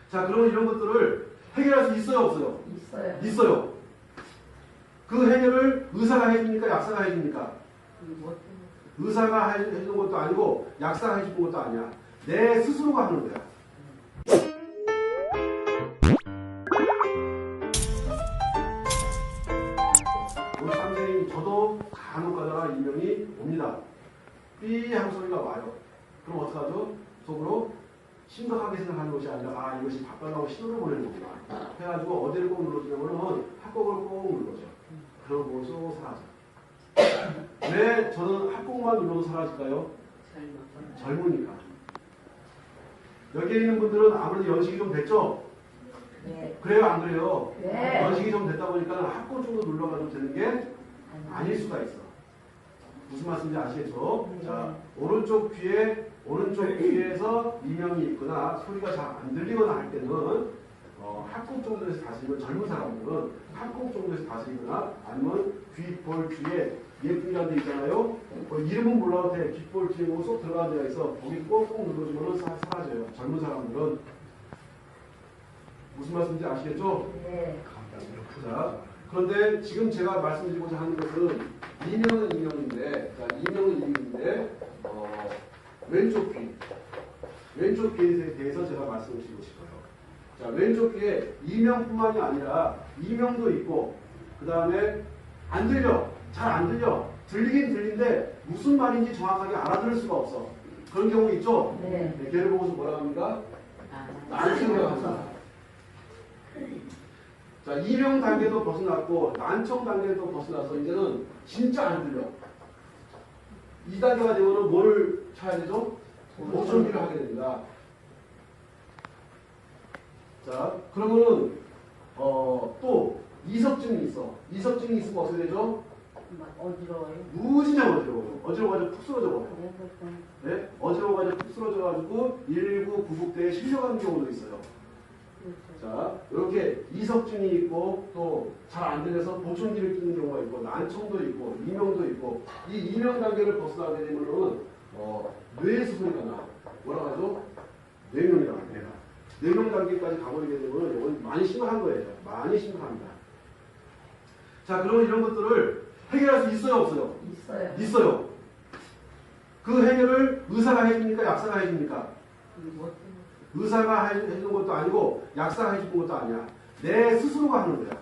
자, 그러면 이런 것들을 해결할 수 있어요, 없어요? 있어요. 있어요. 그 해결을 의사가 해줍니까? 약사가 해줍니까? 의사가 해주는 것도 아니고 약사가 해주는 것도 아니야. 내 스스로가 하는 거야. 우리 선생님, 저도 간혹 가다가 이명이 옵니다. 삐 하는 소리가 와요. 그럼 어떡하죠? 속으로 심각하게 생각하는 것이 아니라, 아, 이것이 바꿔나고 신호를 보내는 거구나. 해가지고 어디를 꼭 눌러주냐면은 합곡을 꼭 눌러줘. 그럼 뭐 쏘고 사라져. 왜 저는 합곡만 눌러도 사라질까요? 젊으니까. 여기에 있는 분들은 아무래도 연식이 좀 됐죠? 네. 그래요, 안 그래요? 네. 연식이 좀 됐다 보니까 합곡 정도 눌러가지고 되는 게 아닐 수가 있어. 무슨 말씀인지 아시겠죠? 네. 자, 오른쪽 귀에서 이명이 있거나 소리가 잘 안 들리거나 할 때는 합곡 정도에서 다스리면, 젊은 사람들은 합곡 정도에서 다스리거나, 아니면 귓볼 뒤에 예쁘이라는 데 있잖아요. 이름은 몰라도 돼. 귓볼 뒤에 뭐 쏙 들어가는 데가 있어. 거기 꼭꼭 눌러주면 사라져요. 젊은 사람들은. 무슨 말씀인지 아시겠죠? 네. 자, 그런데 지금 제가 말씀드리고자 하는 것은 이명은 이명인데, 자, 이명은 이명인데, 왼쪽 귀에 대해서 제가 말씀을 드리고 싶어요. 자, 왼쪽 귀에 이명뿐만이 아니라 이명도 있고, 그 다음에 안 들려. 잘 안 들려. 들리긴 들린데 무슨 말인지 정확하게 알아들을 수가 없어. 그런 경우 있죠? 네. 걔를 보고서 뭐라 합니까? 난청이라고 합니다. 자, 이명 단계도 벗어났고 난청 단계도 벗어나서 이제는 진짜 안 들려. 이 단계가 되면 뭘 쳐야 되죠? 보청기를 하게 됩니다. 자, 그러면은 또 이석증이 있어. 이석증이 있으면 어떻게 되죠? 어지러워요. 무진장 어지러워요. 어지러워가지고 푹 쓰러져 버려요. 네? 어지러워가지고 푹 쓰러져가지고 119 구급대에 실려가는 경우도 있어요. 자, 이렇게 이석증이 있고 또 잘 안 들려서 보청기를 끼는 경우가 있고, 난청도 있고 이명도 있고, 이 이명 단계를 벗어나게 되면은 뇌에서 소리가 나. 뭐라 하죠? 뇌명이라고 합니다. 뇌명 단계까지 가버리게 되면 이건 많이 심각한 거예요. 많이 심각합니다. 자, 그러면 이런 것들을 해결할 수 있어요, 없어요? 있어요. 있어요. 그 해결을 의사가 해줍니까? 약사가 해줍니까? 의사가 해주는 것도 아니고 약사가 해주는 것도 아니야. 내 스스로가 하는 거야.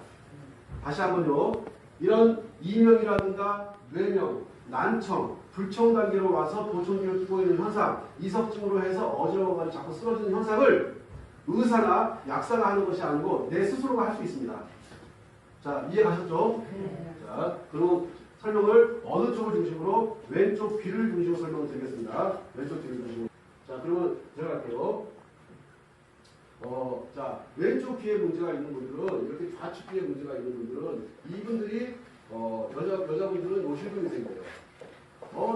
다시 한번요. 이런 이명이라든가 뇌명, 난청, 불청 단계로 와서 보청기를 끼고 있는 현상, 이석증으로 해서 어지러워가지고 자꾸 쓰러지는 현상을 의사나 약사가 하는 것이 아니고 내 스스로가 할 수 있습니다. 자, 이해 가셨죠? 네. 자, 그럼 설명을 어느 쪽을 중심으로? 왼쪽 귀를 중심으로 설명을 드리겠습니다. 왼쪽 귀를 중심으로. 자, 그러면 들어갈게요. 자, 왼쪽 귀에 문제가 있는 분들은, 이렇게 좌측 귀에 문제가 있는 분들은, 이분들이, 여자분들은 요실금이 생겨요.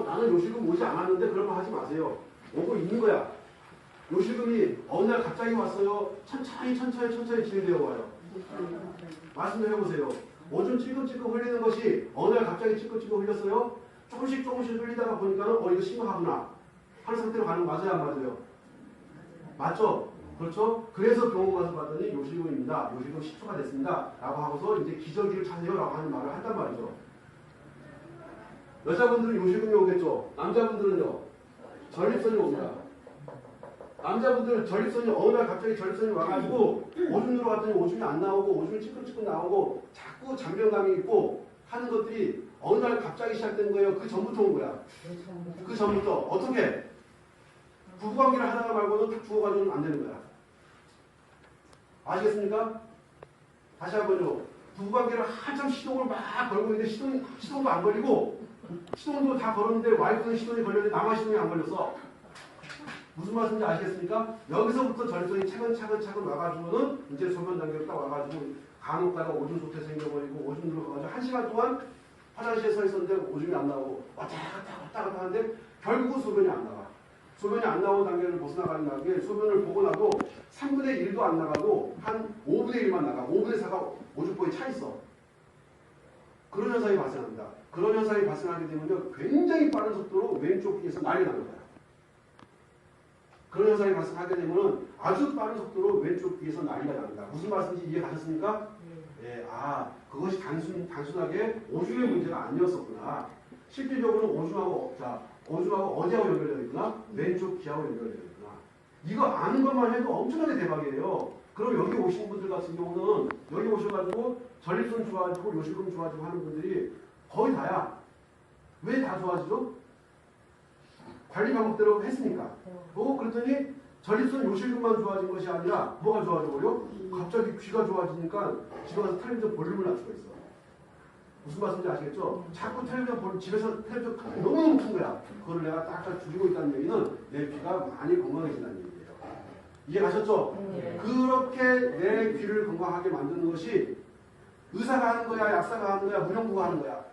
나는 요실금 오지 않았는데 그런 말 하지 마세요. 오고 있는 거야. 요실금이 어느 날 갑자기 왔어요. 천천히 진행되어 와요. 말씀 좀 해보세요. 오줌 찔끔찔끔 흘리는 것이 어느 날 갑자기 찔끔찔끔 흘렸어요? 조금씩 흘리다가 보니까는 이거 심각하구나 하는 상태로 가는 거 맞아요, 안 맞아요? 맞죠? 그렇죠? 그래서 병원 가서 봤더니 요실금입니다. 요실금 10초가 됐습니다. 라고 하고서 이제 기저귀를 차세요 라고 하는 말을 한단 말이죠. 여자분들은 요실금이 오겠죠? 남자분들은요? 전립선이 옵니다. 남자분들은 전립선이 어느 날 갑자기 전립선이 와가지고 오줌 누러 갔더니 오줌이 안 나오고 오줌이 찌끔찌끔 나오고 자꾸 잔변감이 있고 하는 것들이 어느 날 갑자기 시작된 거예요. 그 전부터 온 거야. 그 전부터. 어떻게? 부부관계를 하다가 말고는 딱 죽어가지고는 안 되는 거야. 아시겠습니까? 다시 한번요. 부부관계를 한참 시동을 막 걸고 있는데 시동도 안 걸리고 시동도 다 걸었는데 와이프는 시동이 걸렸는데 나만 시동이 안 걸렸어. 무슨 말씀인지 아시겠습니까? 여기서부터 전립선이 차근차근 와가지고는 이제 소변 단계로 딱 와가지고 간혹 가다 오줌 솥에 생겨버리고 오줌 눌러가지고 1시간 동안 화장실에 서 있었는데 오줌이 안 나오고 왔다 갔다 하는데 결국은 소변이 안 나와. 소변이 안 나오는 단계를 벗어나가는 게 소변을 보고 나도 3분의 1도 안 나가고 한 5분의 1만 나가. 5분의 4가 오줌보에 차 있어. 그런 현상이 발생합니다. 그런 현상이 발생하게 되면 굉장히 빠른 속도로 왼쪽 귀에서 난리 나는 거야. 그런 현상이 발생하게 되면 아주 빠른 속도로 왼쪽 귀에서 난리가 납니다. 무슨 말씀인지 이해 가셨습니까? 예, 그것이 단순하게 오줌의 문제가 아니었었구나. 실질적으로 오줌하고 어디하고 연결되어 있구나? 왼쪽 귀하고 연결되어 있구나. 이거 아는 것만 해도 엄청나게 대박이에요. 그럼 여기 오신 분들 같은 경우는 여기 오셔가지고 전립선 좋아지고 요실금 좋아지고 하는 분들이 거의 다야. 왜 다 좋아지죠? 관리 방법대로 했으니까. 그랬더니 전립선 요실금만 좋아진 것이 아니라 뭐가 좋아져버려? 갑자기 귀가 좋아지니까 집에 가서 텔레비전 볼륨을 낮추고 있어. 무슨 말씀인지 아시겠죠? 자꾸 집에서 텔레비전 너무 큰 거야. 그걸 내가 딱딱 줄이고 있다는 얘기는 내 귀가 많이 건강해진다는 얘기예요. 이해 가셨죠? 그렇게 내 귀를 건강하게 만드는 것이 의사가 하는 거야, 약사가 하는 거야, 무용부가 하는 거야?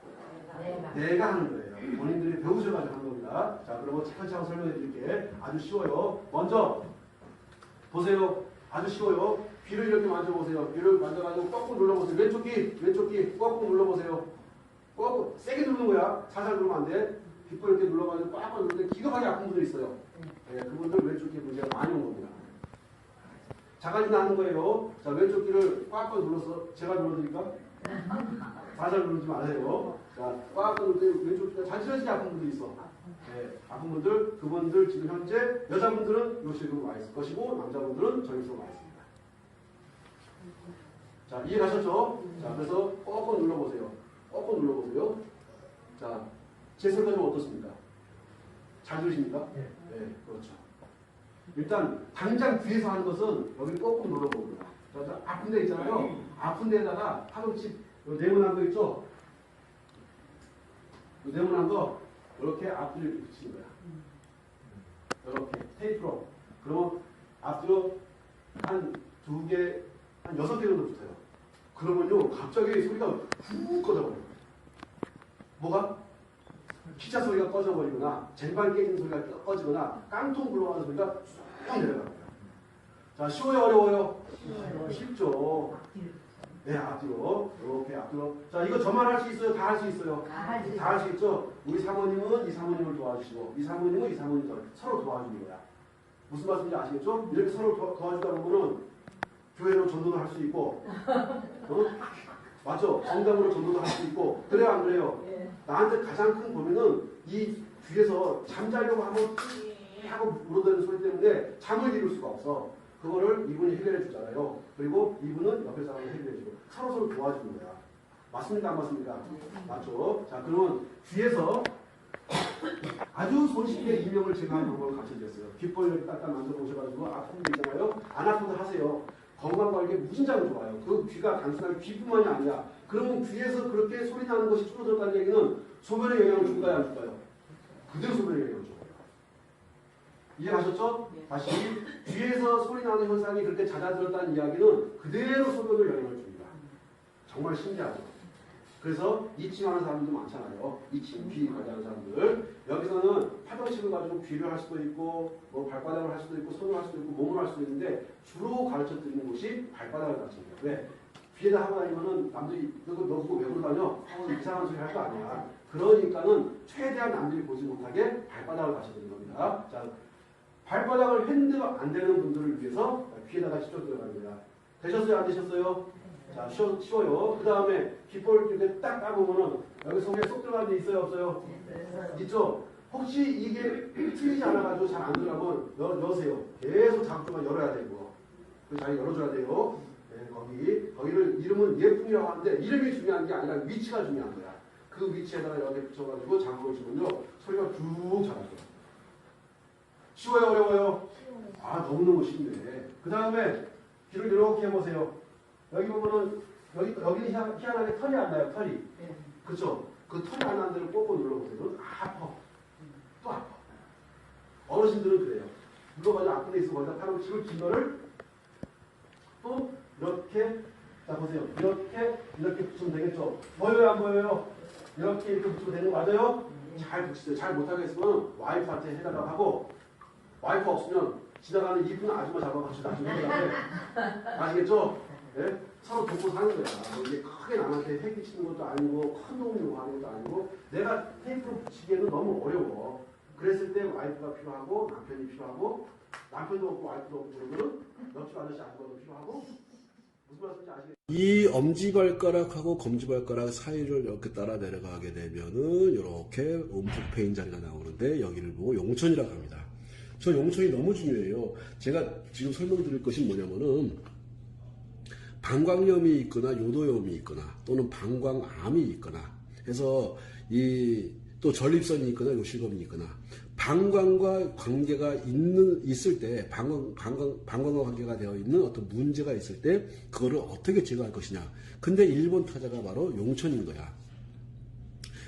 내가 하는 거예요. 본인들이 배우셔가지고 하는 겁니다. 자, 그러면 차근차근 설명해 드릴게. 아주 쉬워요. 먼저 보세요. 아주 쉬워요. 귀를 이렇게 만져보세요. 귀를 만져가지고 꽉꾹 눌러보세요. 왼쪽 귀 꽉꾹 눌러보세요. 꽉꾹 세게 누르는 거야. 살살 누르면 안 돼. 귓볼 이렇게 눌러가지고 꽉꽉 누르는데 기겁하게 아픈 분들 있어요. 네, 그분들 왼쪽 귀 문제가 많이 온 겁니다. 자갈이 나는 거예요. 자, 왼쪽 귀를 꽉꽉 눌러서 제가 눌러드릴까? 살살 누르지 마세요. 자, 꽉꽉 누를 때 왼쪽 귀가 잔실해지게 아픈 분들이 있어. 네, 아픈 분들, 그분들 지금 현재 여자분들은 요실금 와 있을 것이고 남자분들은 전립선 와 있습니다. 자, 이해 가셨죠? 자, 그래서 꽉꽉 눌러보세요. 꽉꽉 눌러보세요. 자, 제 설명은 어떻습니까? 잘 들으십니까? 네, 그렇죠. 일단 당장 귀에서 하는 것은 여기 꾹꾹 눌러봅니다. 자, 아픈 데 있잖아요. 아픈 데에다가 파동칩 네모난 거 있죠? 네모난 거 이렇게 앞뒤로 이렇게 붙이는 거야. 이렇게 테이프로. 그러면 앞뒤로 한 2개, 한 6개 정도 붙어요. 그러면요 갑자기 소리가 훅 꺼져버려요. 뭐가? 기차 소리가 꺼져버리거나 쟁반 깨지는 소리가 꺼지거나 깡통 굴러가는 소리가 쭉 내려갑니다. 자, 쉬워요 어려워요? 쉽죠. 네, 앞뒤로 이렇게 앞뒤로. 자, 이거 저만 할 수 있어요? 다 할 수 있어요? 다 할 수 있죠. 우리 사모님은 이 사모님을 도와주시고 이 사모님은 이 사모님을 서로 도와주는 거야. 무슨 말씀인지 아시겠죠? 이렇게 서로 도와주다 보면은 교회로 전도도 할 수 있고 맞죠? 정답으로 전도도 할 수 있고 그래요 안 그래요? 나한테 가장 큰 고민은 이 귀에서 잠자려고 하고 물어대는 소리 때문에 잠을 이룰 수가 없어. 그거를 이분이 해결해 주잖아요. 그리고 이분은 옆에 사람을 해결해 주고 서로 도와주는 거야. 맞습니까? 안 맞습니까? 맞죠? 자, 그러면 귀에서 아주 손쉽게 이명을 제거하는 방법을 가르쳐드렸어요. 귓볼 이렇게 딱딱 만져보셔가지고 아픈 데 있잖아요. 안 아프도 하세요. 건강관리에 무진장 좋아요. 그 귀가 단순하게 귀뿐만이 아니라 그러면 귀에서 그렇게 소리 나는 것이 줄어들었다는 얘기는 소변에 영향을 줄까요? 안 줄까요? 그대로 소변에 영향을 줘요. 이해가셨죠? 다시 귀에서 소리 나는 현상이 그렇게 잦아들었다는 이야기는 그대로 소변을 영향을 줍니다. 정말 신기하죠? 그래서 이침하는 사람들도 많잖아요. 이침, 귀 관리하는 사람들. 여기서는 파동칩을 가지고 귀를 할 수도 있고 뭐 발바닥을 할 수도 있고 손을 할 수도 있고 몸을 할 수도 있는데 주로 가르쳐 드리는 곳이 발바닥을 가르칩니다. 왜? 귀에다 하고 다니면은 남들이 너 그거 왜 그러다녀? 이상한 소리 할 거 아니야. 그러니까는 최대한 남들이 보지 못하게 발바닥을 가르쳐 드리는 겁니다. 자, 발바닥을 핸드 안 되는 분들을 위해서 귀에다가 직접 들어갑니다. 되셨어요? 안 되셨어요? 자, 쉬워요. 그 다음에 귓볼 이렇게 딱 까보면은 여기 속에 쏙 들어가는 데 있어요? 없어요? 있죠? 혹시 이게 틀리지 않아가지고 잘 안 들어가면 여세요. 계속 자꾸만 열어야 되고. 그 자리 열어줘야 돼요. 네, 거기를 이름은 예품이라고 하는데 이름이 중요한 게 아니라 위치가 중요한 거야. 그 위치에다가 여기 붙여가지고 잠그고 있으면요. 소리가 쭉 자라죠. 쉬워요? 어려워요? 너무너무 쉽네. 그 다음에 귀를 이렇게 해보세요. 여기 보면은 여기는 희한하게 털이 안 나요. 털이. 그렇죠? 그 털이 안 나는 데를 꼭 눌러보세요. 아파. 또 아파. 어르신들은 그래요. 눌러가지고 아픈 데 있으면 거기다 파동칩을 긴 거를 또 이렇게 자 보세요. 이렇게 붙이면 되겠죠? 보여요? 안 보여요? 이렇게 붙이면 되는 거 맞아요? 잘 붙이세요. 잘 못하겠으면 와이프한테 해달라고 하고 와이프 없으면 지나가는 이쁜 아줌마 잡아가지고 나중에 해달라고 아시겠죠? 네? 서로 돕고 사는 거야. 이게 크게 남한테 해끼치는 것도 아니고 큰 도움 요구하는 것도 아니고 내가 테이프로 붙이기에는 너무 어려워. 그랬을 때 와이프가 필요하고 남편이 필요하고 남편도 없고 와이프도 없고 그러면은 옆집 아저씨 아줌마도 필요하고 무슨 말씀인지 아시겠어요? 이 엄지발가락하고 검지발가락 사이를 이렇게 따라 내려가게 되면은 이렇게 움푹 패인 자리가 나오는데 여기를 보고 용천이라고 합니다. 저 용천이 너무 중요해요. 제가 지금 설명드릴 것이 뭐냐면은 방광염이 있거나 요도염이 있거나 또는 방광암이 있거나 해서 또 전립선이 있거나 요실금이 있거나 방광과 관계가 있을 때 방광과 관계가 되어 있는 어떤 문제가 있을 때 그거를 어떻게 제거할 것이냐. 근데 1번 타자가 바로 용천인 거야.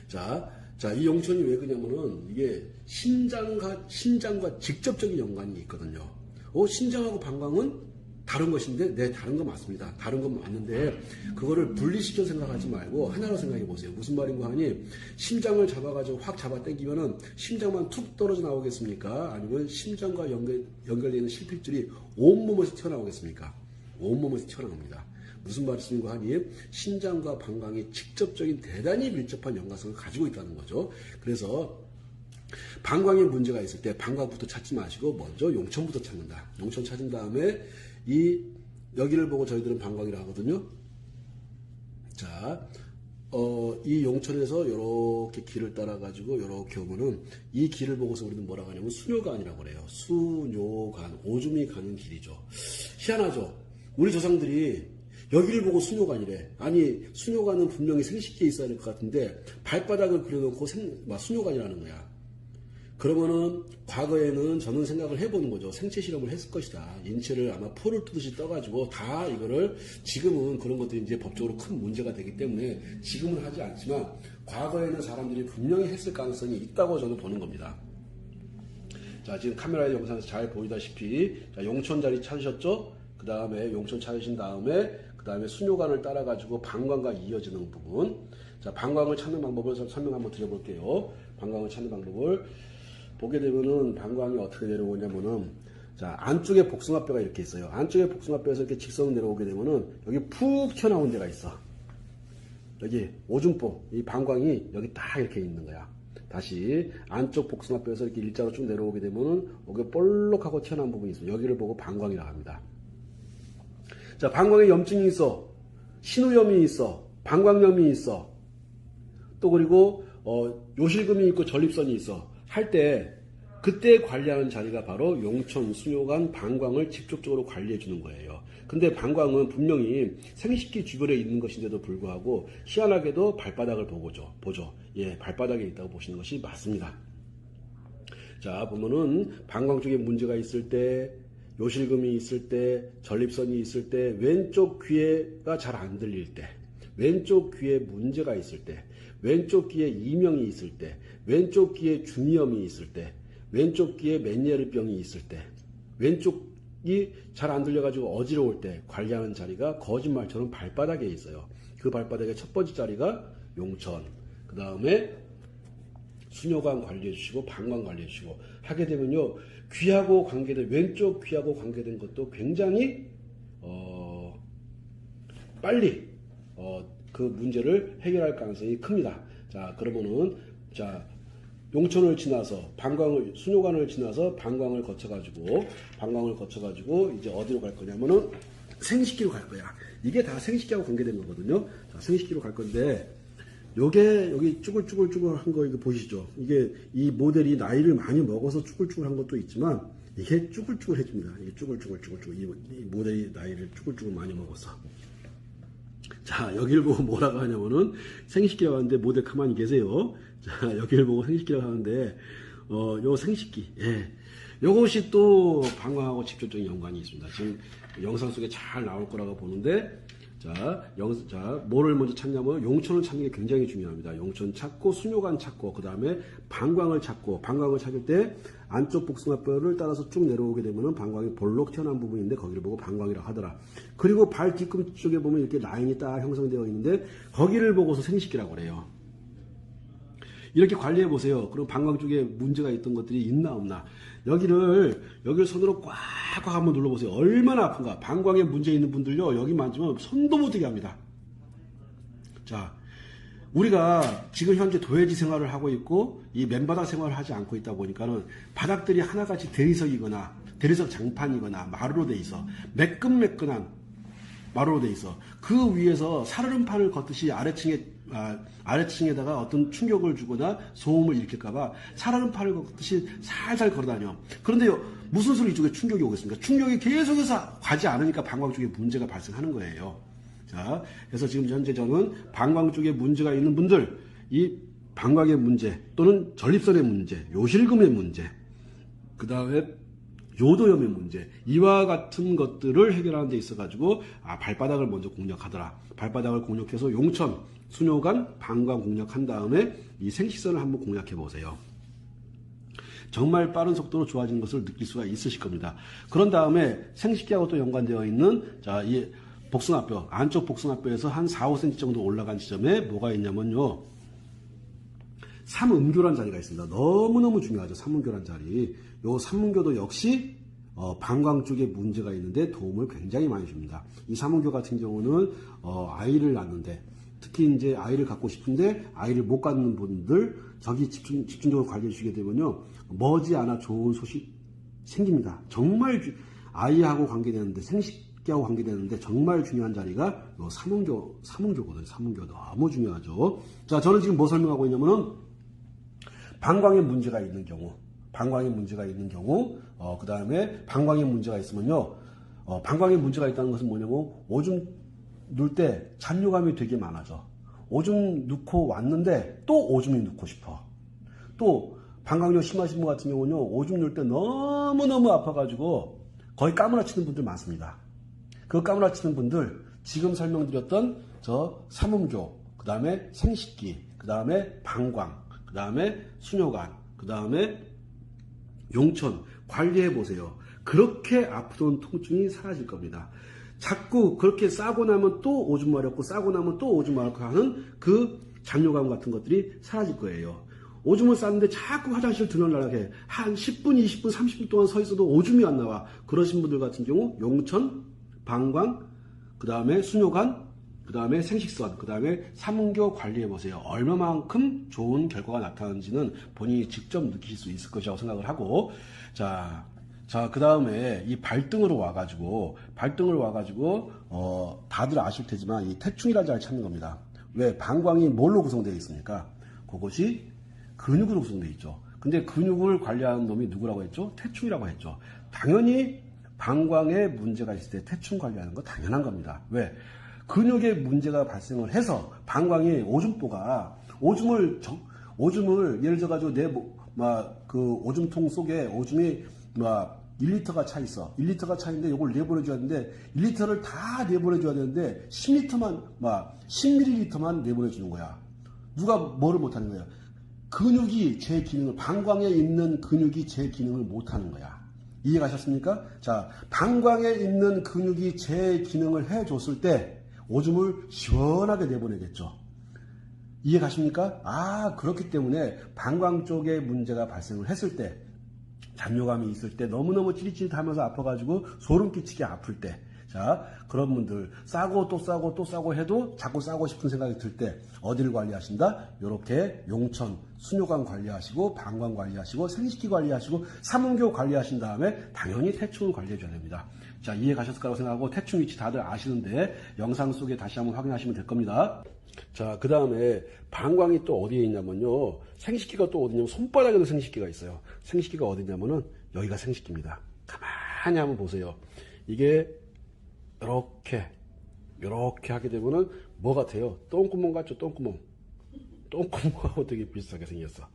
자, 이 용천이 왜 그러냐면은 이게 신장과 직접적인 연관이 있거든요. 신장하고 방광은 다른 것인데, 네, 다른 거 맞습니다. 다른 건 맞는데, 그거를 분리시켜 생각하지 말고, 하나로 생각해 보세요. 무슨 말인가 하니, 심장을 잡아가지고 확 잡아 당기면은, 심장만 툭 떨어져 나오겠습니까? 아니면 심장과 연결되어 있는 실핏줄이 온몸에서 튀어나오겠습니까? 온몸에서 튀어나옵니다. 무슨 말씀인가 하니, 신장과 방광이 직접적인 대단히 밀접한 연관성을 가지고 있다는 거죠. 그래서, 방광에 문제가 있을 때 방광부터 찾지 마시고 먼저 용천부터 찾는다. 용천 찾은 다음에 여기를 보고 저희들은 방광이라고 하거든요. 자, 이 용천에서 이렇게 길을 따라가지고 이렇게 오면은 이 길을 보고서 우리는 뭐라고 하냐면 수뇨관이라고 그래요. 수뇨관, 오줌이 가는 길이죠. 희한하죠? 우리 조상들이 여기를 보고 수뇨관이래. 아니, 수뇨관은 분명히 생식기에 있어야 될 것 같은데 발바닥을 그려놓고 수뇨관이라는 거야. 그러면은 과거에는 저는 생각을 해보는 거죠. 생체 실험을 했을 것이다. 인체를 아마 포를 뜨듯이 떠가지고 다 이거를 지금은 그런 것들이 이제 법적으로 큰 문제가 되기 때문에 지금은 하지 않지만 과거에는 사람들이 분명히 했을 가능성이 있다고 저는 보는 겁니다. 자, 지금 카메라의 영상에서 잘 보이다시피 자, 용천 자리 찾으셨죠? 그 다음에 용천 찾으신 다음에 그 다음에 수뇨관을 따라가지고 방광과 이어지는 부분. 자, 방광을 찾는 방법을 설명 한번 드려볼게요. 방광을 찾는 방법을 보게 되면은 방광이 어떻게 내려오냐면은 자, 안쪽에 복숭아뼈가 이렇게 있어요. 안쪽에 복숭아뼈에서 이렇게 직선으로 내려오게 되면은 여기 푹 튀어나온 데가 있어. 여기 오줌보, 이 방광이 여기 딱 이렇게 있는 거야. 다시 안쪽 복숭아뼈에서 이렇게 일자로 쭉 내려오게 되면은 여기 볼록하고 튀어나온 부분이 있어. 여기를 보고 방광이라고 합니다. 자, 방광에 염증이 있어. 신우염이 있어. 방광염이 있어. 또 그리고 요실금이 있고 전립선이 있어. 할 때 그때 관리하는 자리가 바로 용천, 수뇨관, 방광을 직접적으로 관리해 주는 거예요. 근데 방광은 분명히 생식기 주변에 있는 것인데도 불구하고 희한하게도 발바닥을 보죠. 예, 발바닥에 있다고 보시는 것이 맞습니다. 자, 보면은 방광 쪽에 문제가 있을 때, 요실금이 있을 때, 전립선이 있을 때, 왼쪽 귀가 잘 안 들릴 때, 왼쪽 귀에 문제가 있을 때, 왼쪽 귀에 이명이 있을 때, 왼쪽 귀에 중이염이 있을 때, 왼쪽 귀에 맨예르병이 있을 때, 왼쪽이 잘 안 들려가지고 어지러울 때 관리하는 자리가 거짓말처럼 발바닥에 있어요. 그 발바닥의 첫 번째 자리가 용천, 그 다음에 수뇨관 관리해 주시고 방광 관리해 주시고 하게 되면요, 귀하고 관계된, 왼쪽 귀하고 관계된 것도 굉장히 빨리 그 문제를 해결할 가능성이 큽니다. 자, 그러면은 자, 용천을 지나서 수뇨관을 지나서 방광을 거쳐가지고 이제 어디로 갈 거냐면은 생식기로 갈 거야. 이게 다 생식기하고 관계된 거거든요. 자, 생식기로 갈 건데 요게 여기 쭈글쭈글한 거 이거 보시죠. 이게 이 모델이 나이를 많이 먹어서 쭈글쭈글한 것도 있지만 이게 쭈글쭈글해집니다. 이게 쭈글쭈글 이 모델이 나이를 쭈글쭈글 많이 먹어서. 자, 여기를 보고 뭐라고 하냐면은 생식기라고 하는데 모델 가만히 계세요. 자, 여기를 보고 생식기라고 하는데 요 생식기, 예, 요것이 또 방광하고 직접적인 연관이 있습니다. 지금 영상 속에 잘 나올 거라고 보는데 자, 뭐를 먼저 찾냐면 용천을 찾는 게 굉장히 중요합니다. 용천 찾고 수뇨관 찾고 그 다음에 방광을 찾고, 방광을 찾을 때 안쪽 복숭아뼈를 따라서 쭉 내려오게 되면은 방광이 볼록 튀어나온 부분인데 거기를 보고 방광이라고 하더라. 그리고 발 뒤꿈치 쪽에 보면 이렇게 라인이 딱 형성되어 있는데 거기를 보고서 생식기라고 그래요. 이렇게 관리해 보세요. 그럼 방광 쪽에 문제가 있던 것들이 있나 없나. 여기를 손으로 꽉꽉 한번 눌러보세요. 얼마나 아픈가. 방광에 문제 있는 분들요, 여기 만지면 손도 못 대게 합니다. 자, 우리가 지금 현재 도해지 생활을 하고 있고 이 맨바닥 생활을 하지 않고 있다 보니까는 바닥들이 하나같이 대리석이거나 대리석 장판이거나 마루로 돼 있어. 매끈매끈한 마루로 돼 있어. 그 위에서 살얼음판을 걷듯이 아래층에다가 어떤 충격을 주거나 소음을 일으킬까봐 살얼음판을 걷듯이 살살 걸어다녀. 그런데 무슨 소리 이쪽에 충격이 오겠습니까? 충격이 계속해서 가지 않으니까 방광 쪽에 문제가 발생하는 거예요. 자, 그래서 지금 현재 저는 방광 쪽에 문제가 있는 분들, 이 방광의 문제 또는 전립선의 문제, 요실금의 문제, 그 다음에 요도염의 문제, 이와 같은 것들을 해결하는 데 있어가지고 발바닥을 먼저 공략하더라. 발바닥을 공략해서 용천, 수뇨관, 방광 공략한 다음에 이 생식선을 한번 공략해 보세요. 정말 빠른 속도로 좋아지는 것을 느낄 수가 있으실 겁니다. 그런 다음에 생식기하고 또 연관되어 있는 이 복숭아뼈, 안쪽 복숭아뼈에서 한 4, 5cm 정도 올라간 지점에 뭐가 있냐면요, 삼음교란 자리가 있습니다. 너무너무 중요하죠. 삼음교란 자리. 요 삼음교도 역시 방광 쪽에 문제가 있는데 도움을 굉장히 많이 줍니다. 이 삼음교 같은 경우는 아이를 낳는데, 특히 이제 아이를 갖고 싶은데 아이를 못 갖는 분들 저기 집중적으로 관리해 주시게 되면요, 머지않아 좋은 소식 생깁니다. 정말 아이하고 관계되는데, 생식기하고 관계되는데 정말 중요한 자리가 요 삼음교거든요. 삼음교 너무 중요하죠. 자, 저는 지금 뭐 설명하고 있냐면은 방광에 문제가 있는 경우, 그 다음에 방광에 문제가 있으면요, 방광에 문제가 있다는 것은 뭐냐면 오줌 누울 때 잔뇨감이 되게 많아져. 오줌 넣고 왔는데 또 오줌이 넣고 싶어. 또 방광염 심하신 분 같은 경우는요, 오줌 누울 때 너무너무 아파가지고 거의 까무라치는 분들 많습니다. 그 까무라치는 분들, 지금 설명드렸던 저 삼음교, 그 다음에 생식기, 그 다음에 방광, 그 다음에 수뇨관, 그 다음에 용천 관리해 보세요. 그렇게 아프던 통증이 사라질 겁니다. 자꾸 그렇게 싸고 나면 또 오줌 마렵고, 싸고 나면 또 오줌 마렵고 하는 그 잔뇨감 같은 것들이 사라질 거예요. 오줌을 쌌는데 자꾸 화장실 들어가려고 해. 한 10분, 20분, 30분 동안 서 있어도 오줌이 안 나와. 그러신 분들 같은 경우 용천, 방광, 그 다음에 수뇨관, 그 다음에 생식선, 그 다음에 삼음교 관리해보세요. 얼마만큼 좋은 결과가 나타나는지는 본인이 직접 느끼실 수 있을 것이라고 생각을 하고, 자, 그 다음에 이 발등으로 와가지고, 다들 아실 테지만 이 태충이라는 자리를 찾는 겁니다. 왜? 방광이 뭘로 구성되어 있습니까? 그것이 근육으로 구성되어 있죠. 근데 근육을 관리하는 놈이 누구라고 했죠? 태충이라고 했죠. 당연히 방광에 문제가 있을 때 태충 관리하는 거 당연한 겁니다. 왜? 근육에 문제가 발생을 해서 방광이 오줌보가 오줌을 예를 들어가지고 그 오줌통 속에 오줌이 1리터가 차 있어. 1리터가 차인데 이걸 내보내줘야 되는데 1리터를 다 내보내줘야 되는데 10ml만 내보내주는 거야. 누가 뭐를 못하는 거야? 근육이 제 기능을, 방광에 있는 근육이 제 기능을 못하는 거야. 이해가셨습니까? 자, 방광에 있는 근육이 제 기능을 해줬을 때 오줌을 시원하게 내보내겠죠. 이해가십니까? 그렇기 때문에 방광 쪽에 문제가 발생을 했을 때, 잔뇨감이 있을 때, 너무너무 찌릿찌릿하면서 아파가지고 소름 끼치게 아플 때, 자, 그런 분들 싸고 또 싸고 또 싸고 해도 자꾸 싸고 싶은 생각이 들 때 어디를 관리하신다? 요렇게 용천, 수뇨관 관리하시고, 방광 관리하시고, 생식기 관리하시고, 삼음교 관리하신 다음에 당연히 태충을 관리해줘야 됩니다. 자, 이해 가셨을 거라고 생각하고, 태충 위치 다들 아시는데 영상 속에 다시 한번 확인하시면 될 겁니다. 자, 그 다음에 방광이 또 어디에 있냐면요, 생식기가 또 어디냐면 손바닥에도 생식기가 있어요. 생식기가 어디냐면은 여기가 생식기입니다. 가만히 한번 보세요. 이게 이렇게 하게 되면은 뭐 같아요? 똥구멍 같죠? 똥구멍하고 되게 비슷하게 생겼어.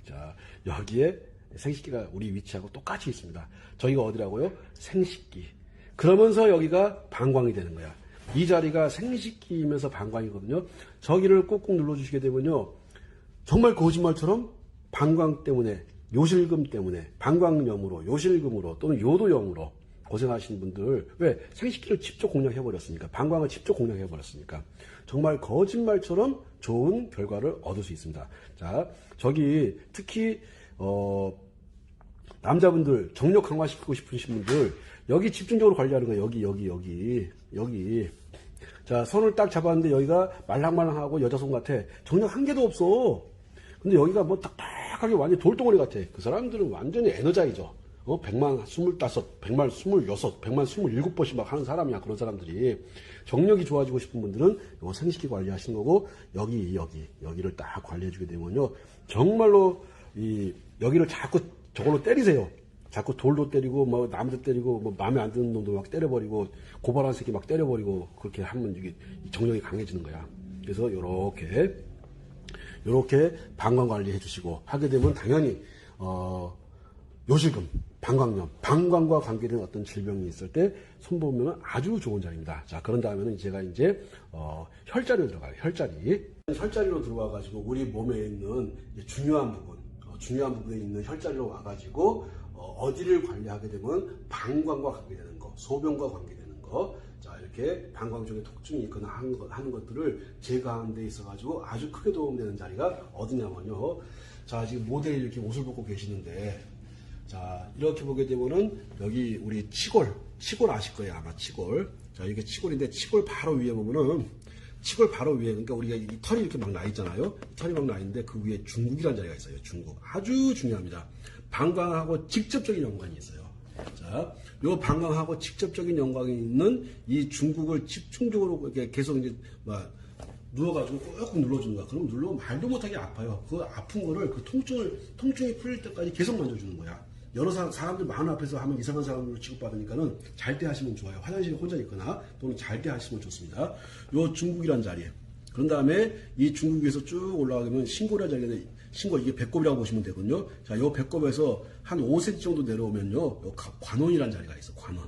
자, 여기에 생식기가 우리 위치하고 똑같이 있습니다. 저희가 어디라고요? 생식기. 그러면서 여기가 방광이 되는 거야. 이 자리가 생식기이면서 방광이거든요. 저기를 꾹꾹 눌러주시게 되면요, 정말 거짓말처럼 방광 때문에, 요실금 때문에, 방광염으로, 요실금으로 또는 요도염으로 고생하시는 분들, 왜? 생식기를 직접 공략해버렸으니까, 방광을 직접 공략해버렸으니까 정말 거짓말처럼 좋은 결과를 얻을 수 있습니다. 자, 저기 특히 남자분들 정력 강화시키고 싶으신 분들, 여기 집중적으로 관리하는 거예요. 여기. 자, 손을 딱 잡았는데 여기가 말랑말랑하고 여자 손 같아. 정력 한 개도 없어. 근데 여기가 뭐 딱딱하게 완전 돌덩어리 같아. 그 사람들은 완전히 에너자이죠. 100만 25, 100만 26, 100만 27번씩 막 하는 사람이야. 그런 사람들이. 정력이 좋아지고 싶은 분들은 요 생식기 관리하시는 거고, 여기를 딱 관리해주게 되면요. 정말로, 여기를 자꾸 저걸로 때리세요. 자꾸 돌도 때리고, 뭐, 나무도 때리고, 뭐, 마음에 안 드는 놈도 막 때려버리고, 고발한 새끼 막 때려버리고, 그렇게 하면 이게 정력이 강해지는 거야. 그래서 요렇게 방광 관리 해주시고, 하게 되면 당연히, 요실금, 방광염, 방광과 관계된 어떤 질병이 있을 때 손보면 아주 좋은 자리입니다. 자, 그런 다음에는 제가 이제, 혈자리로 들어가요. 혈자리로 들어와가지고 우리 몸에 있는 중요한 부분에 있는 혈자리로 와가지고, 어디를 관리하게 되면 방광과 관계되는 거, 소변과 관계되는 거, 자, 이렇게 방광 쪽에 통증이 있거나 하는 것들을 제거하는 데 있어가지고 아주 크게 도움되는 자리가 어디냐면요. 자, 지금 모델이 이렇게 옷을 벗고 계시는데, 자, 이렇게 보게 되면은, 여기 우리 치골 아실 거예요, 아마 치골. 자, 이게 치골인데, 치골 바로 위에 보면은, 그러니까 우리가 이 털이 이렇게 막 나 있잖아요. 털이 막 나 있는데, 그 위에 중국이라는 자리가 있어요, 중국. 아주 중요합니다. 방광하고 직접적인 연관이 있어요. 자, 요 방광하고 직접적인 연관이 있는 이 중국을 집중적으로 이렇게 계속 이제, 막, 누워가지고 꾹꾹 눌러주는 거야. 그럼 누르면 말도 못하게 아파요. 그 아픈 거를 그 통증이 풀릴 때까지 계속 만져주는 거야. 여러 사람들 많은 앞에서 하면 이상한 사람으로 취급받으니까는 잘 때 하시면 좋아요. 화장실에 혼자 있거나 또는 잘 때 하시면 좋습니다. 요 중국이란 자리에. 그런 다음에 이 중국 위에서 쭉 올라가면 신골이란 자리에 신골, 이게 배꼽이라고 보시면 되거든요. 자, 요 배꼽에서 한 5cm 정도 내려오면요. 요 관원이란 자리가 있어, 관원.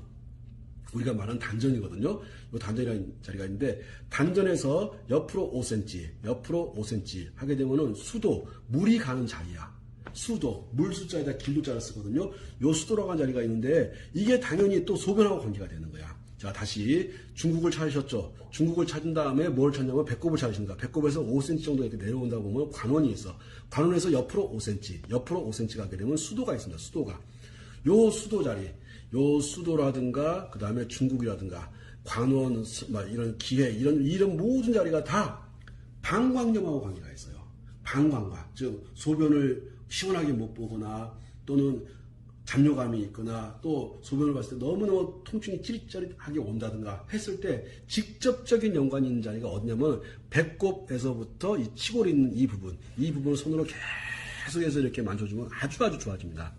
우리가 말하는 단전이거든요. 요 단전이라는 자리가 있는데, 단전에서 옆으로 5cm 하게 되면은 수도, 물이 가는 자리야. 수도, 물 숫자에다 길도 자를 쓰거든요. 요 수도라고 하는 자리가 있는데, 이게 당연히 또 소변하고 관계가 되는 거야. 자, 다시 중국을 찾으셨죠. 중국을 찾은 다음에 뭘 찾냐면 배꼽을 찾으십니다. 배꼽에서 5cm 정도 이렇게 내려온다 보면 관원이 있어. 관원에서 옆으로 5cm 가게 되면 수도가 있습니다. 수도가. 요 수도 자리. 요 수도라든가, 그 다음에 중국이라든가, 관원, 이런 기회, 이런 모든 자리가 다 방광염하고 관계가 있어요. 방광과, 즉, 소변을 시원하게 못 보거나, 또는 잡뇨감이 있거나, 또 소변을 봤을 때 너무너무 통증이 찌릿찌릿하게 온다든가 했을 때 직접적인 연관이 있는 자리가 어디냐면, 배꼽에서부터 이 치골이 있는 이 부분을 손으로 계속해서 이렇게 만져주면 아주 좋아집니다.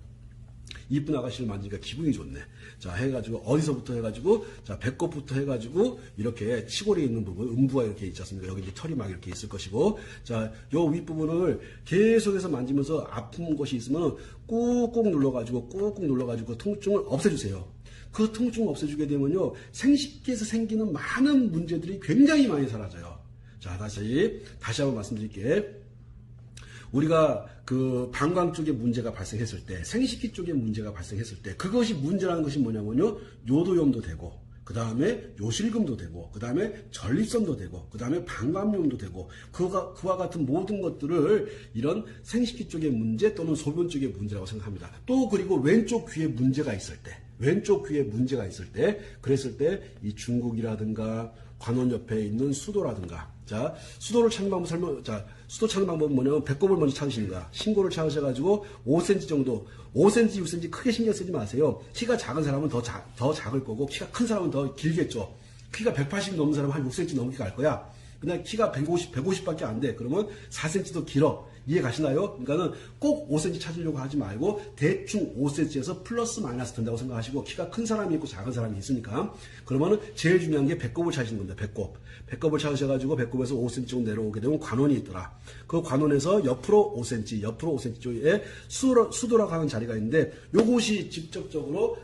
이쁜 아가씨를 만지니까 기분이 좋네. 자, 해가지고, 어디서부터 해가지고, 자, 배꼽부터 해가지고, 이렇게 치골이 있는 부분, 음부가 이렇게 있지 않습니까? 여기 이제 털이 막 이렇게 있을 것이고, 자, 요 윗부분을 계속해서 만지면서 아픈 것이 있으면 꾹꾹 눌러가지고 그 통증을 없애주세요. 그 통증을 없애주게 되면요, 생식기에서 생기는 많은 문제들이 굉장히 많이 사라져요. 자, 다시 한번 말씀드릴게요. 우리가 그 방광 쪽에 문제가 발생했을 때, 생식기 쪽에 문제가 발생했을 때, 그것이 문제라는 것이 뭐냐면요, 요도염도 되고, 그 다음에 요실금도 되고, 그 다음에 전립선도 되고, 그 다음에 방광염도 되고, 그와 같은 모든 것들을 이런 생식기 쪽의 문제 또는 소변 쪽의 문제라고 생각합니다. 또 그리고 왼쪽 귀에 문제가 있을 때, 그랬을 때 이 중국이라든가 관원 옆에 있는 수도라든가, 자, 수도를 찾는 방법 수도 찾는 방법은 뭐냐면 배꼽을 먼저 찾으시는 거야. 신골을 찾으셔가지고 5cm 정도, 5cm, 6cm 크게 신경 쓰지 마세요. 키가 작은 사람은 더 작을 거고, 키가 큰 사람은 더 길겠죠. 키가 180 넘는 사람은 한 6cm 넘게 갈 거야. 그냥 키가 150밖에 안 돼. 그러면 4cm 더 길어. 이해 가시나요? 그러니까는 꼭 5cm 찾으려고 하지 말고 대충 5cm에서 플러스 마이너스 된다고 생각하시고, 키가 큰 사람이 있고 작은 사람이 있으니까, 그러면은 제일 중요한 게 배꼽을 찾으시는 겁니다. 배꼽을 찾으셔가지고 배꼽에서 5cm 정도 내려오게 되면 관원이 있더라. 그 관원에서 옆으로 5cm 쪽에 수도라고 하는 자리가 있는데, 요것이 직접적으로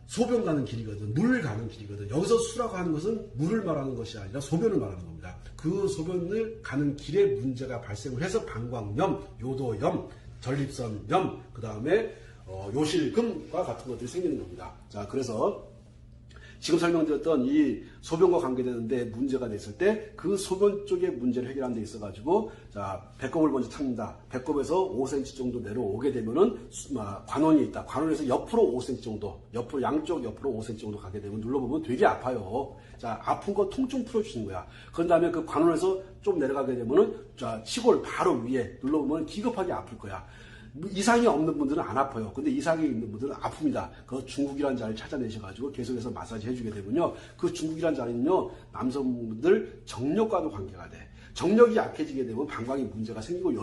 소변 가는 길이거든. 물 가는 길이거든. 여기서 수라고 하는 것은 물을 말하는 것이 아니라 소변을 말하는 겁니다. 그 소변을 가는 길에 문제가 발생을 해서 방광염, 요도염, 전립선염, 그 다음에 요실금과 같은 것들이 생기는 겁니다. 자, 그래서 지금 설명드렸던 이 소변과 관계되는데 문제가 됐을 때 그 소변 쪽의 문제를 해결하는 데 있어가지고, 자, 배꼽을 먼저 찾는다. 배꼽에서 5cm 정도 내려오게 되면은 관원이 있다. 관원에서 옆으로 5cm 정도, 양쪽 옆으로 5cm 정도 가게 되면 눌러보면 되게 아파요. 자, 아픈 거 통증 풀어주시는 거야. 그런 다음에 그 관원에서 좀 내려가게 되면은, 자, 치골 바로 위에 눌러보면 기겁하게 아플 거야. 이상이 없는 분들은 안 아파요. 근데 이상이 있는 분들은 아픕니다. 그 중국이라는 자리를 찾아내셔가지고 계속해서 마사지 해주게 되면요. 그 중국이라는 자리는요, 남성분들 정력과도 관계가 돼. 정력이 약해지게 되면 방광에 문제가 생기고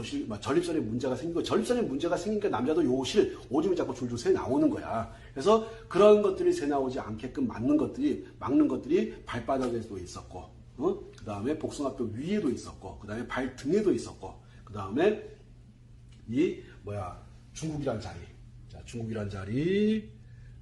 전립선에 문제가 생기고 전립선에 문제가 생기니까 남자도 요실 오줌이 자꾸 줄줄 새 나오는 거야. 그래서 그런 것들이 새 나오지 않게끔 막는 것들이 발바닥에도 있었고, 그 다음에 복숭아뼈 위에도 있었고, 그 다음에 발등에도 있었고, 그 다음에 중국이란 자리. 자, 중국이란 자리.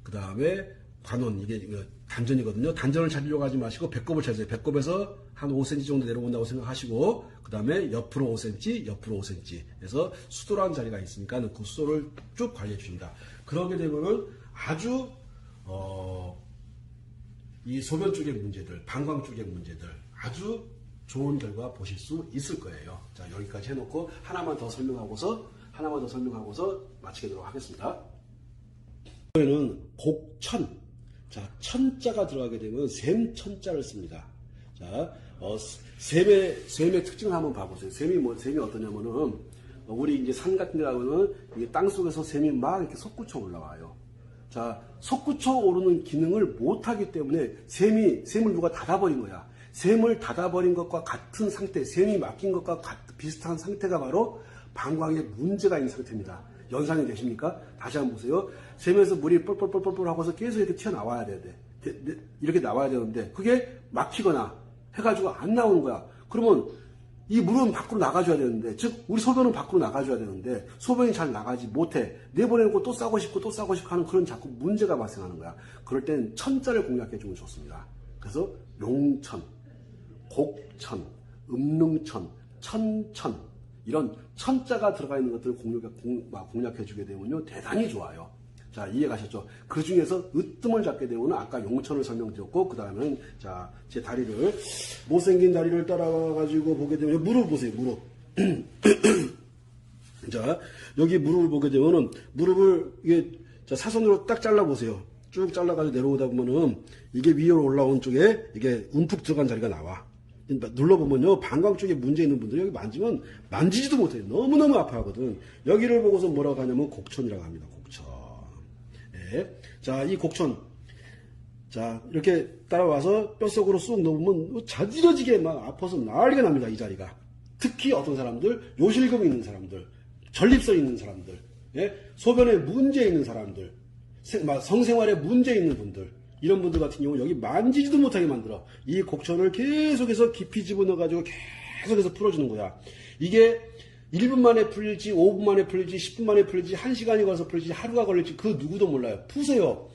그 다음에 관원, 이게 단전이거든요. 단전을 찾으려고 하지 마시고 배꼽을 찾으세요. 배꼽에서 한 5cm 정도 내려온다고 생각하시고, 그 다음에 옆으로 5cm, 옆으로 5cm. 그래서 수도라는 자리가 있으니까 그 수도를 쭉 관리해 주십니다. 그러게 되면은 아주, 이 소변 쪽의 문제들, 방광 쪽의 문제들, 아주 좋은 결과 보실 수 있을 거예요. 자, 여기까지 해놓고 하나만 더 설명하고서 마치도록 하겠습니다. 이번에는 곡천. 자, 천자가 들어가게 되면 샘천자를 씁니다. 자, 샘의 특징을 한번 봐보세요. 샘이 어떠냐면은, 우리 이제 산 같은 데 가면은, 이게 땅 속에서 샘이 막 이렇게 솟구쳐 올라와요. 자, 솟구쳐 오르는 기능을 못하기 때문에 샘을 누가 닫아버린 거야. 샘을 닫아버린 것과 같은 상태, 샘이 막힌 것과 비슷한 상태가 바로 방광에 문제가 있는 상태입니다. 연상이 되십니까? 다시 한번 보세요. 샘에서 물이 뻘뻘뻘뻘 하고서 계속 이렇게 튀어나와야 돼. 이렇게 나와야 되는데, 그게 막히거나 해가지고 안 나오는 거야. 그러면 이 물은 밖으로 나가줘야 되는데, 즉, 우리 소변은 밖으로 나가줘야 되는데, 소변이 잘 나가지 못해. 내보내고 또 싸고 싶고 하는 그런 자꾸 문제가 발생하는 거야. 그럴 땐 천자를 공략해주면 좋습니다. 그래서 용천, 곡천, 음릉천, 천천, 이런 천자가 들어가 있는 것들을 공략해주게 되면요, 대단히 좋아요. 자, 이해 가셨죠? 그 중에서 으뜸을 잡게 되면 아까 용천을 설명드렸고, 그 다음에는, 자, 제 다리를, 못생긴 다리를 따라와가지고 보게 되면, 무릎 보세요, 무릎. 자, 여기 무릎을 보게 되면은, 무릎을, 자, 사선으로 딱 잘라보세요. 쭉 잘라가지고 내려오다 보면은, 이게 위로 올라온 쪽에, 이게 움푹 들어간 자리가 나와. 눌러보면요, 방광 쪽에 문제 있는 분들이 여기 만지면 만지지도 못해요. 너무너무 아파하거든. 여기를 보고서 뭐라고 하냐면 곡천이라고 합니다. 곡천. 예. 자, 이 곡천. 자, 이렇게 따라와서 뼛속으로 쑥 넣으면 자지러지게 막 아파서 난리가 납니다. 이 자리가. 특히 어떤 사람들, 요실금 있는 사람들, 전립선 있는 사람들, 예? 소변에 문제 있는 사람들, 성생활에 문제 있는 분들, 이런 분들 같은 경우 여기 만지지도 못하게 만들어. 이 곡천을 계속해서 깊이 집어넣어가지고 계속해서 풀어주는 거야. 이게 1분 만에 풀릴지, 5분 만에 풀릴지, 10분 만에 풀릴지, 1시간이 걸려서 풀릴지, 하루가 걸릴지 그 누구도 몰라요. 푸세요.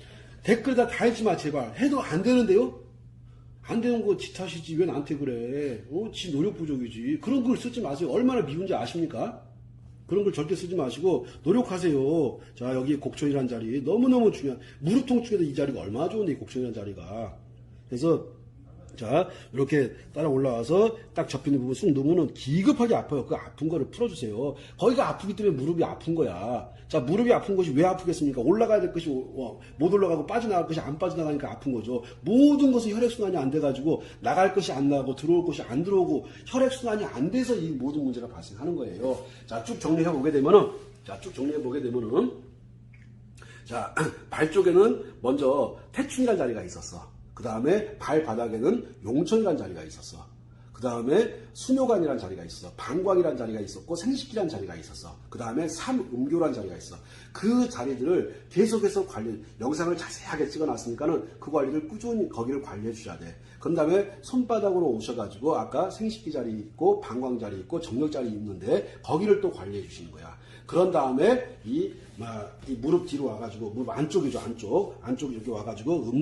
댓글에다 다 읽지 마, 제발. 해도 안 되는데요? 안 되는 거 지 탓이지. 왜 나한테 그래? 지 노력 부족이지. 그런 글 쓰지 마세요. 얼마나 미운지 아십니까? 그런 걸 절대 쓰지 마시고 노력하세요. 자, 여기 곡천이라는 자리 너무너무 중요한, 무릎 통증에도 이 자리가 얼마나 좋은데, 이 곡천이라는 자리가. 그래서 자, 이렇게 따라 올라와서 딱 접히는 부분 쑥 넣으면 기급하게 아파요. 그 아픈 거를 풀어주세요. 거기가 아프기 때문에 무릎이 아픈 거야. 자, 무릎이 아픈 것이 왜 아프겠습니까? 올라가야 될 것이 못 올라가고 빠져나갈 것이 안 빠져나가니까 아픈 거죠. 모든 것은 혈액순환이 안 돼가지고 나갈 것이 안 나가고 들어올 것이 안 들어오고 혈액순환이 안 돼서 이 모든 문제가 발생하는 거예요. 자, 쭉 정리해 보게 되면은, 자, 발 쪽에는 먼저 태충이라는 자리가 있었어. 그 다음에 발바닥에는 용천이라는 자리가 있었어. 그 다음에 수묘관이라는 자리가 있었어. 방광이라는 자리가 있었고, 생식기라는 자리가 있었어. 그 다음에 삼음교라는 자리가 있어. 그 자리들을 계속해서 영상을 자세하게 찍어놨으니까는 그 관리를 꾸준히 거기를 관리해 주셔야 돼. 그 다음에 손바닥으로 오셔가지고 아까 생식기 자리 있고, 방광 자리 있고, 정력 자리 있는데 거기를 또 관리해 주시는 거야. 그런 다음에 이 무릎 뒤로 와가지고, 무릎 안쪽이죠, 안쪽 이렇게 와가지고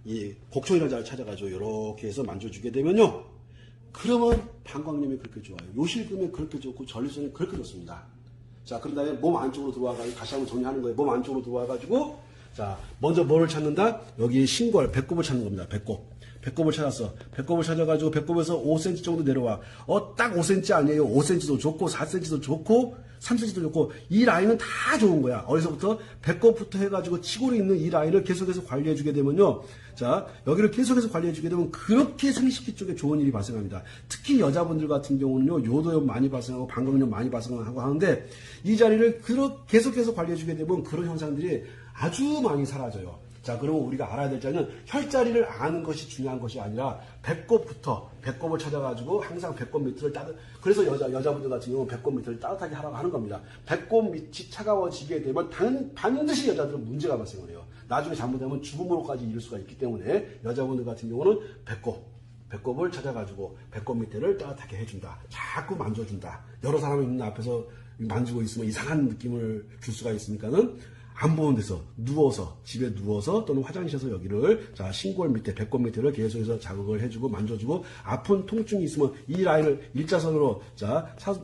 이 곡천이라는 자리를 찾아가지고 이렇게 해서 만져주게 되면요, 그러면 방광염이 그렇게 좋아요. 요실금이 그렇게 좋고 전립선이 그렇게 좋습니다. 자, 그런 다음에 몸 안쪽으로 들어와가지고 다시 한번 정리하는 거예요. 몸 안쪽으로 들어와가지고, 자, 먼저 뭐를 찾는다? 여기 신골, 배꼽을 찾는 겁니다. 배꼽을 찾았어. 배꼽을 찾아가지고 배꼽에서 5cm 정도 내려와. 딱 5cm 아니에요. 5cm도 좋고 4cm도 좋고 3cm도 좋고 이 라인은 다 좋은 거야. 어디서부터? 배꼽부터 해가지고 치골이 있는 이 라인을 계속해서 관리해주게 되면요. 자, 여기를 계속해서 관리해주게 되면 그렇게 생식기 쪽에 좋은 일이 발생합니다. 특히 여자분들 같은 경우는요, 요도염 많이 발생하고 방광염 많이 발생하고 하는데 이 자리를 계속해서 관리해주게 되면 그런 현상들이 아주 많이 사라져요. 자, 그러면 우리가 알아야 될 자는 혈자리를 아는 것이 중요한 것이 아니라 배꼽을 찾아가지고 항상 배꼽 밑을 그래서 여자분들 같은 경우는 배꼽 밑을 따뜻하게 하라고 하는 겁니다. 배꼽 밑이 차가워지게 되면 반드시 여자들은 문제가 발생을 해요. 나중에 잘못하면 죽음으로까지 이를 수가 있기 때문에 여자분들 같은 경우는 배꼽을 찾아가지고 배꼽 밑에를 따뜻하게 해준다. 자꾸 만져준다. 여러 사람이 있는 앞에서 만지고 있으면 이상한 느낌을 줄 수가 있으니까는 안 보는 데서 집에 누워서 또는 화장실에서 여기를 자 신골 밑에 배꼽 밑에를 계속해서 자극을 해주고 만져주고 아픈 통증이 있으면 이 라인을 일자선으로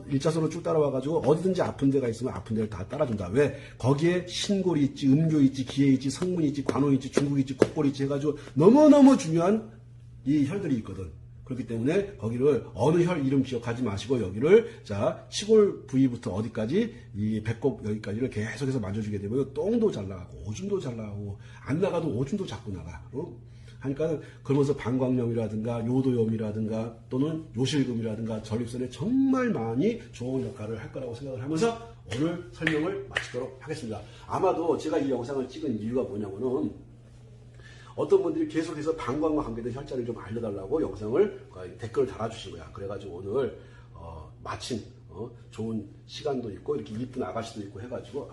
일자선으로 쭉 따라와 가지고 어디든지 아픈 데가 있으면 아픈 데를 다 따라준다. 왜? 거기에 신골이 있지, 음교 있지, 기회 있지, 성문이 있지, 관홍이 있지, 중국이 있지, 콧골이 있지 해가지고 너무너무 중요한 이 혈들이 있거든. 그렇기 때문에 거기를 어느 혈 이름 기억하지 마시고 여기를 자 치골 부위부터 어디까지 이 배꼽 여기까지를 계속해서 만져주게 되면 똥도 잘 나가고 오줌도 잘 나가고 안 나가도 오줌도 자꾸 나가. 하니까 그러면서 방광염이라든가 요도염이라든가 또는 요실금이라든가 전립선에 정말 많이 좋은 역할을 할 거라고 생각을 하면서 오늘 설명을 마치도록 하겠습니다. 아마도 제가 이 영상을 찍은 이유가 뭐냐면은 어떤 분들이 계속해서 방광과 관계된 혈자리를 좀 알려달라고 영상을 댓글을 달아주신 거야. 그래가지고 오늘 마침 좋은 시간도 있고 이렇게 이쁜 아가씨도 있고 해가지고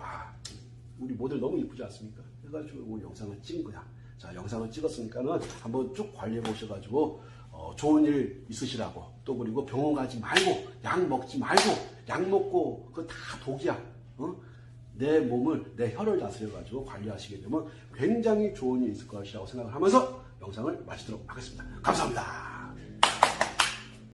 우리 모델 너무 이쁘지 않습니까? 해가지고 오늘 영상을 찍은 거야. 자, 영상을 찍었으니까는 한번 쭉 관리해 보셔가지고 좋은 일 있으시라고 또 그리고 병원 가지 말고 약 먹지 말고 약 먹고 그거 다 독이야. 내 몸을, 내 혈을 다스려가지고 관리하시게 되면 굉장히 좋은 일이 있을 것이라고 생각을 하면서 영상을 마치도록 하겠습니다. 감사합니다.